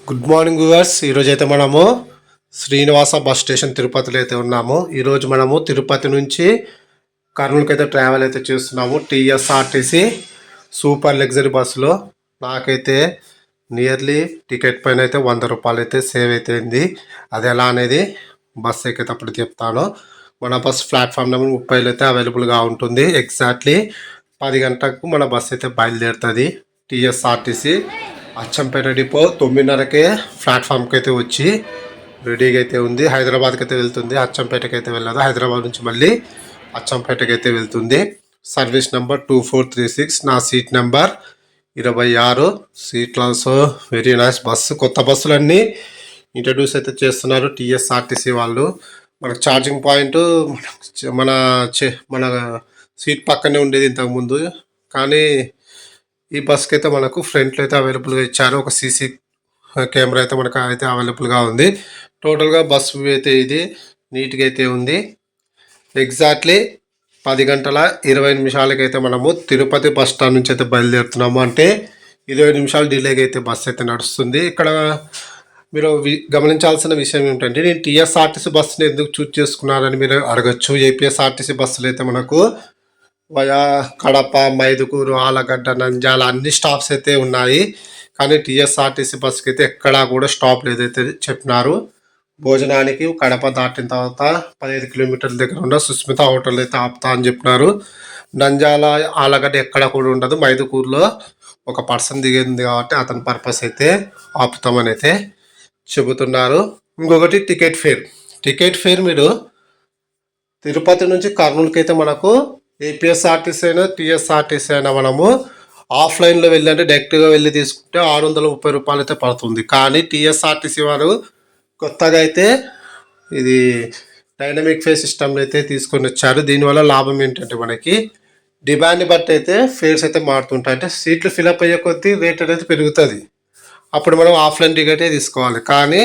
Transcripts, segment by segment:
Good morning viewers. ఈరోజు అయితే మనము శ్రీనివాస బస్ స్టేషన్ తిరుపతిలో అయితే ఉన్నాము. ఈరోజు మనము తిరుపతి నుంచి కర్నూలుకి అయితే ట్రావెల్ అయితే చేస్తున్నాము టీఎస్ఆర్టీసీ సూపర్ లగ్జరీ బస్సులో. నాకైతే నియర్లీ టికెట్ పైన అయితే 100 రూపాయలు అయితే సేవ్ అయిపోయింది. అది ఎలా అనేది బస్ ఎక్కేటప్పుడు చెప్తాను. మన బస్ ప్లాట్ఫామ్ నెంబర్ 30లో అయితే అవైలబుల్గా ఉంటుంది. ఎగ్జాక్ట్లీ 10 గంటలకు మన బస్ అయితే బయలుదేరుతుంది. టీఎస్ఆర్టీసీ అచ్చంపేట డిపో 9:30కే ప్లాట్ఫామ్కి అయితే వచ్చి రెడీగా అయితే ఉంది. హైదరాబాద్కి అయితే వెళ్తుంది, అచ్చంపేటకి అయితే వెళ్ళదు. హైదరాబాద్ నుంచి మళ్ళీ అచ్చంపేటకి అయితే వెళ్తుంది. Service number 2436. నా సీట్ నెంబర్ 26. సీట్లు ఆల్సో వెరీ నైస్. బస్సు కొత్త బస్సులన్నీ ఇంట్రడ్యూస్ అయితే చేస్తున్నారు టీఎస్ఆర్టీసీ వాళ్ళు. మనకు ఛార్జింగ్ పాయింట్ మన మన సీట్ పక్కనే ఉండేది ఇంతకుముందు, కానీ ఈ బస్కి అయితే మనకు ఫ్రంట్లో అయితే అవైలబుల్గా ఇచ్చారు. ఒక సీసీ కెమెరా అయితే మనకు అయితే అవైలబుల్గా ఉంది. టోటల్గా బస్సు అయితే ఇది నీట్గా అయితే ఉంది. ఎగ్జాక్ట్లీ 10 గంటల 20 నిమిషాలకి అయితే మనము తిరుపతి బస్ స్టాండ్ నుంచి అయితే బయలుదేరుతున్నాము. అంటే 20 నిమిషాలు డిలేగా అయితే బస్సు అయితే నడుస్తుంది. ఇక్కడ మీరు గమనించాల్సిన విషయం ఏమిటంటే, నేను టీఎస్ఆర్టీసీ బస్సుని ఎందుకు చూజ్ చేసుకున్నారని మీరు అడగచ్చు. ఏపీఎస్ఆర్టీసీ బస్సులు అయితే మనకు వయా కడప, మైదుకూరు, ఆలగడ్డ, నంద్యాల అన్ని స్టాప్స్ అయితే ఉన్నాయి. కానీ టీఎస్ఆర్టీసీ బస్కి అయితే ఎక్కడా కూడా స్టాప్ లేదైతే చెప్పినారు. భోజనానికి కడప దాటిన తర్వాత 15 కిలోమీటర్ల దగ్గర ఉన్న సుస్మిత హోటల్ అయితే ఆపుతా అని చెప్పినారు. నంద్యాల, ఆలగడ్డ ఎక్కడ కూడా ఉండదు. మైదుకూరులో ఒక పర్సన్ దిగింది కాబట్టి అతని పర్పస్ అయితే ఆపుతామని అయితే చెబుతున్నారు. ఇంకొకటి టికెట్ ఫేర్ మీరు తిరుపతి నుంచి కర్నూలుకి అయితే మనకు ఏపీఎస్ఆర్టీసీ అయినా టీఎస్ఆర్టీసీ అయినా మనము ఆఫ్లైన్లో వెళ్ళి అంటే డైరెక్ట్గా వెళ్ళి తీసుకుంటే 630 రూపాయలు అయితే పడుతుంది. కానీ టీఎస్ఆర్టీసీ వారు కొత్తగా అయితే ఇది డైనమిక్ ఫేర్ సిస్టమ్లో అయితే తీసుకొని వచ్చారు. దీనివల్ల లాభం ఏంటంటే, మనకి డిమాండ్ని బట్టి అయితే ఫేర్స్ అయితే మారుతుంటాయి. అంటే సీట్లు ఫిలప్ అయ్యే కొద్దీ రేట్ అనేది పెరుగుతుంది. అప్పుడు మనం ఆఫ్లైన్ టికెటే తీసుకోవాలి. కానీ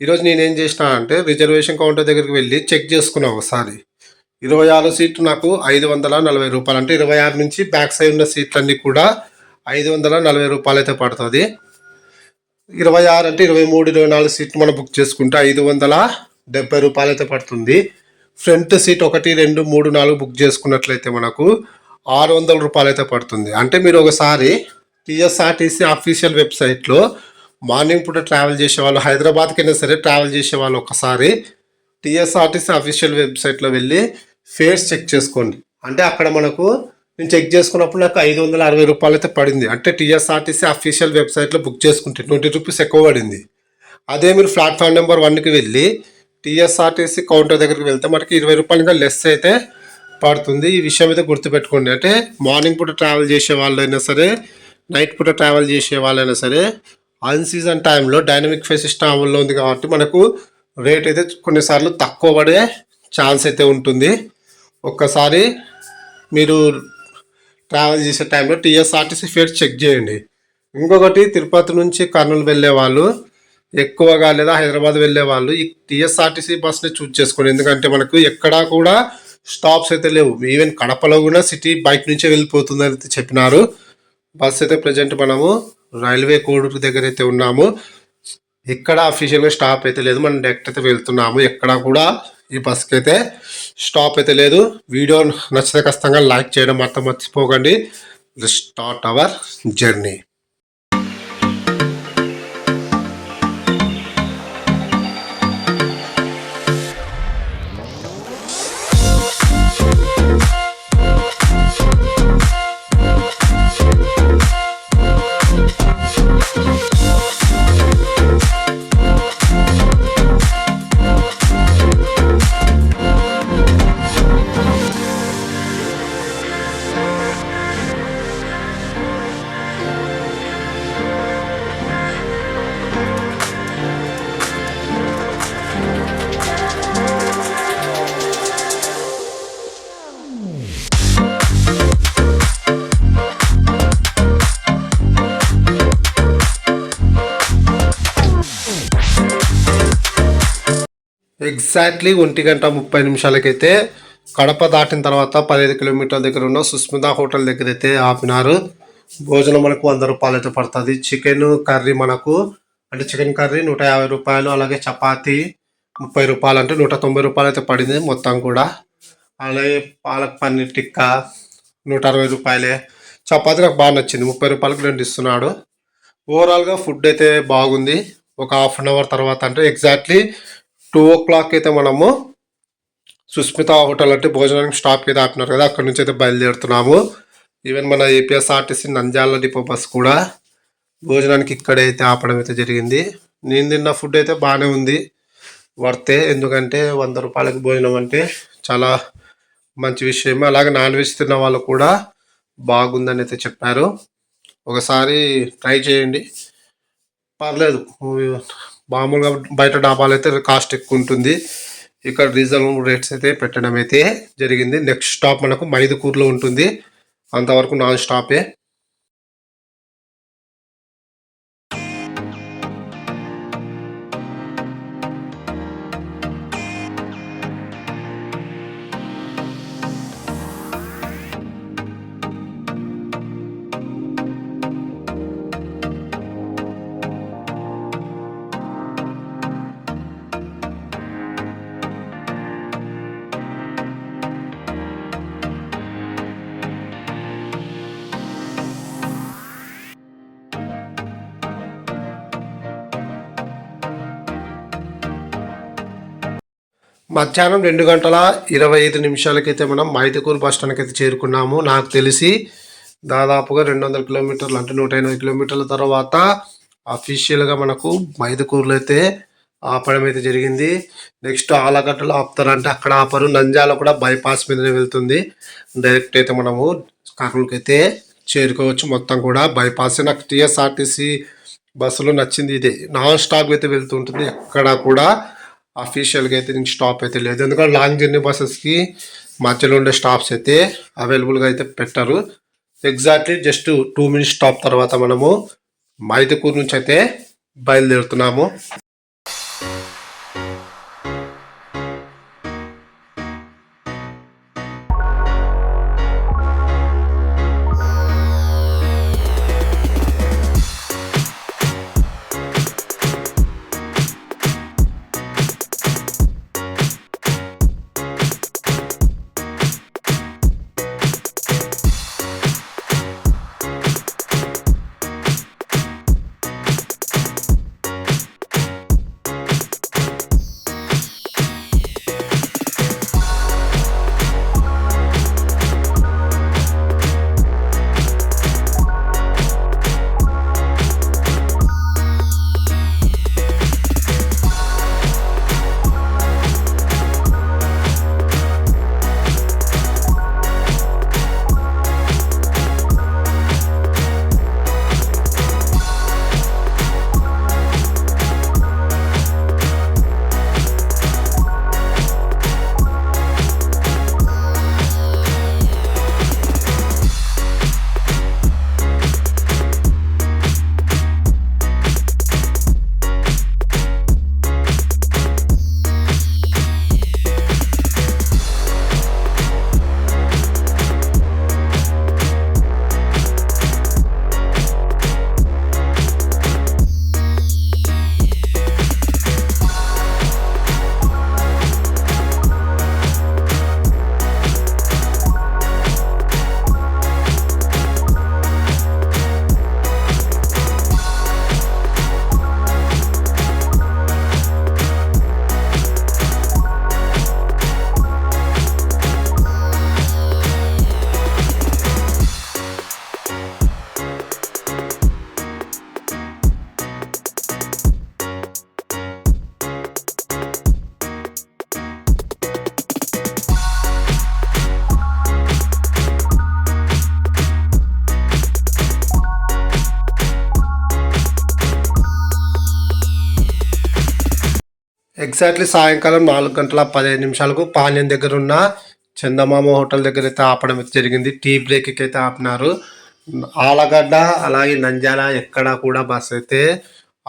ఈరోజు నేనేం చేసినా అంటే, రిజర్వేషన్ కౌంటర్ దగ్గరికి వెళ్ళి చెక్ చేసుకున్నాను ఒకసారి. 26 సీట్లు నాకు 540 రూపాయలు. అంటే 26 నుంచి బ్యాక్ సైడ్ ఉన్న సీట్లన్నీ కూడా 540 రూపాయలు అయితే పడుతుంది. 26 అంటే 23, 24 సీట్లు మనం బుక్ చేసుకుంటే 570 రూపాయలు అయితే పడుతుంది. ఫ్రంట్ సీట్ 1, 2, 3, 4 బుక్ చేసుకున్నట్లయితే మనకు 600 రూపాయలు అయితే పడుతుంది. అంటే మీరు ఒకసారి టీఎస్ఆర్టీసీ అఫీషియల్ వెబ్సైట్లో మార్నింగ్ పూట ట్రావెల్ చేసే వాళ్ళు, హైదరాబాద్కి అయినా సరే ట్రావెల్ చేసే వాళ్ళు, ఒకసారి టీఎస్ఆర్టీసీ అఫీషియల్ వెబ్సైట్లో వెళ్ళి ఫేర్స్ చెక్ చేసుకోండి. అంటే అక్కడ మనకు నేను చెక్ చేసుకున్నప్పుడు నాకు 560 రూపాయలు అయితే పడింది. అంటే టీఎస్ఆర్టీసీ అఫీషియల్ వెబ్సైట్లో బుక్ చేసుకుంటే 20 రూపీస్ ఎక్కువ పడింది. అదే మీరు ప్లాట్ఫామ్ నెంబర్ 1కి వెళ్ళి టీఎస్ఆర్టీసీ కౌంటర్ దగ్గరికి వెళ్తే మనకి 20 రూపాయలు ఇంకా లెస్ అయితే పడుతుంది. ఈ విషయం అయితే గుర్తుపెట్టుకోండి. అంటే మార్నింగ్ పూట ట్రావెల్ చేసే వాళ్ళైనా సరే, నైట్ పూట ట్రావెల్ చేసే వాళ్ళైనా సరే, అన్ సీజన్ టైంలో డైనమిక్ ఫేర్ సిస్టమ్ అమల్లో ఉంది కాబట్టి మనకు రేట్ అయితే కొన్నిసార్లు తక్కువ పడే ఛాన్స్ అయితే ఉంటుంది. ఒక్కసారి మీరు ట్రావెల్ చేసే టైంలో టీఎస్ఆర్టీసీ ఫేర్ చెక్ చేయండి. ఇంకొకటి, తిరుపతి నుంచి కర్నూలు వెళ్ళే వాళ్ళు ఎక్కువగా, లేదా హైదరాబాద్ వెళ్ళే వాళ్ళు ఈ టీఎస్ఆర్టీసీ బస్ని చూజ్ చేసుకోండి. ఎందుకంటే మనకు ఎక్కడా కూడా స్టాప్స్ అయితే లేవు. ఈవెన్ కడపలో కూడా సిటీ బైక్ నుంచే వెళ్ళిపోతుంది అయితే చెప్పినారు. బస్ అయితే ప్రజెంట్ మనము రైల్వే కోడూరు దగ్గర అయితే ఉన్నాము. ఇక్కడ అఫీషియల్గా స్టాప్ అయితే లేదు. మనం డైరెక్ట్ అయితే వెళ్తున్నాము. ఎక్కడా కూడా ఈ బస్కి అయితే స్టాప్ అయితే లేదు. వీడియో నచ్చితే ఖచ్చితంగా లైక్ చేయడం మాత్రం మర్చిపోకండి. Start our journey. ఎగ్జాక్ట్లీ 1:30 నిమిషాలకైతే కడప దాటిన తర్వాత 15 కిలోమీటర్ల దగ్గర ఉన్న సుస్మిత హోటల్ దగ్గర అయితే ఆపినారు. భోజనం మనకు 100 రూపాయలు అయితే పడుతుంది. చికెన్ కర్రీ మనకు అంటే చికెన్ కర్రీ 150 రూపాయలు, అలాగే చపాతీ 30 రూపాయలు, అంటే 190 రూపాయలు అయితే పడింది మొత్తం కూడా. అలాగే పాలక్ పన్నీర్ టిక్కా 160 రూపాయలే. చపాతీ నాకు బాగా నచ్చింది, 30 రూపాయలకు 2 ఇస్తున్నాడు. ఓవరాల్గా ఫుడ్ అయితే బాగుంది. ఒక హాఫ్ అన్ అవర్ తర్వాత అంటే ఎగ్జాక్ట్లీ 2 o'clock అయితే మనము సుస్మిత హోటల్ అంటే భోజనానికి స్టాప్కి అయితే ఆపినారు కదా, అక్కడ నుంచి అయితే బయలుదేరుతున్నాము. ఈవెన్ మన ఏపీఎస్ఆర్టీసీ నంద్యాల డిపో బస్ కూడా భోజనానికి ఇక్కడే అయితే ఆపడం అయితే జరిగింది. నేను తిన్న ఫుడ్ అయితే బాగానే ఉంది, వర్తే. ఎందుకంటే 100 రూపాయలకి భోజనం అంటే చాలా మంచి విషయమే. అలాగే నాన్ వెజ్ తిన్న వాళ్ళు కూడా బాగుందని అయితే చెప్పారు. ఒకసారి ట్రై చేయండి, పర్లేదు. మామూలుగా బయట డాబాలు అయితే కాస్ట్ ఎక్కువ ఉంటుంది, ఇక్కడ రీజనబుల్ రేట్స్ అయితే పెట్టడం అయితే జరిగింది. నెక్స్ట్ స్టాప్ మనకు మైదుకూరులో ఉంటుంది, అంతవరకు నాన్ స్టాపే. మధ్యాహ్నం 2:25 మనం మైదుకూరు బస్ స్టాండ్కి అయితే చేరుకున్నాము. నాకు తెలిసి దాదాపుగా 200 కిలోమీటర్లు, అంటే 180 కిలోమీటర్ల తర్వాత అఫీషియల్గా మనకు మైదుకూరులో అయితే ఆపడం అయితే జరిగింది. నెక్స్ట్ ఆలగడ్డలో ఆపుతారంటే అక్కడ ఆపరు. నంద్యాల కూడా బైపాస్ మీదనే వెళ్తుంది, డైరెక్ట్ అయితే మనము కర్నూలుకి అయితే చేరుకోవచ్చు. మొత్తం కూడా బైపాస్. నాకు టీఎస్ఆర్టీసీ బస్సులో నచ్చింది ఇదే, నాన్ స్టాప్ అయితే వెళ్తుంటుంది, ఎక్కడ కూడా అఫీషియల్గా అయితే దీనికి స్టాప్ అయితే లేదు. ఎందుకంటే లాంగ్ జర్నీ బస్సెస్కి మధ్యలో ఉండే స్టాప్స్ అయితే అవైలబుల్గా అయితే పెట్టరు. ఎగ్జాక్ట్లీ జస్ట్ 2 minutes స్టాప్ తర్వాత మనము మైదుకూరు నుంచి అయితే బయలుదేరుతున్నాము. ఎగ్జాక్ట్లీ సాయంకాలం 4:15 పాణ్యం దగ్గర ఉన్న చందమామ హోటల్ దగ్గర అయితే ఆపడం అయితే జరిగింది. టీ బ్రేక్కి అయితే ఆపినారు. ఆలగడ్డ అలాగే నంద్యాల ఎక్కడ కూడా బస్ అయితే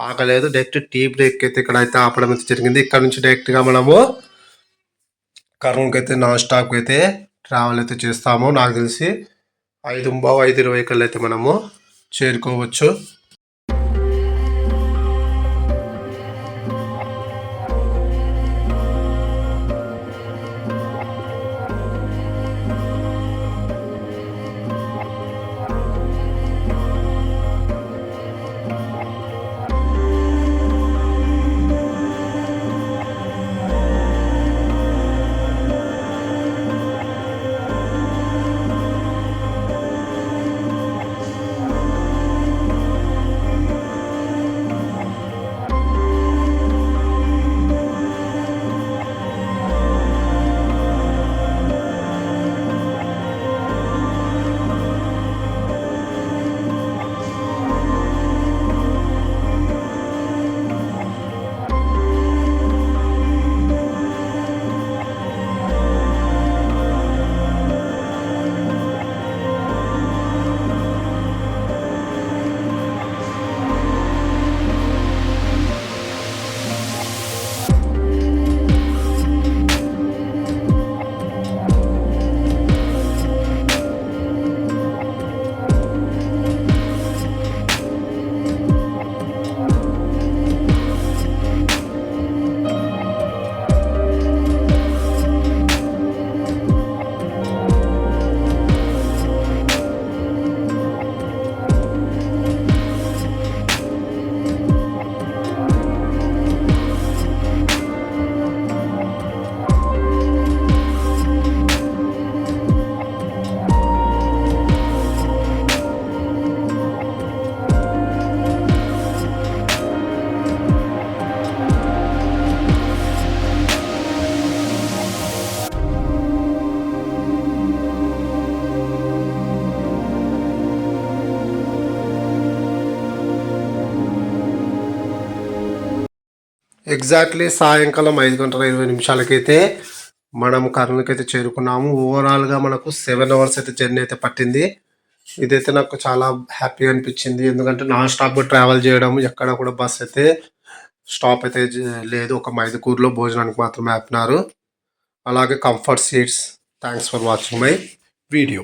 ఆగలేదు, డైరెక్ట్ టీ బ్రేక్ అయితే ఇక్కడ అయితే ఆపడం అయితే జరిగింది. ఇక్కడ నుంచి డైరెక్ట్గా మనము కర్నూలుకి అయితే నాన్ స్టాప్కి అయితే ట్రావెల్ అయితే చేస్తాము. నాకు తెలిసి 5:20 కల్లా అయితే మనము చేరుకోవచ్చు. ఎగ్జాక్ట్లీ సాయంకాలం 5:20 మనం కర్నూలుకి అయితే చేరుకున్నాము. ఓవరాల్గా మనకు 7 అవర్స్ అయితే జర్నీ అయితే పట్టింది. ఇదైతే నాకు చాలా హ్యాపీగా అనిపించింది. ఎందుకంటే నాన్ స్టాప్ ట్రావెల్ చేయడం, ఎక్కడ కూడా బస్ అయితే స్టాప్ అయితే లేదు. ఒక మైదుకూరులో భోజనానికి మాత్రమే ఆపినారు. అలాగే comfort seats. Thanks for watching my video.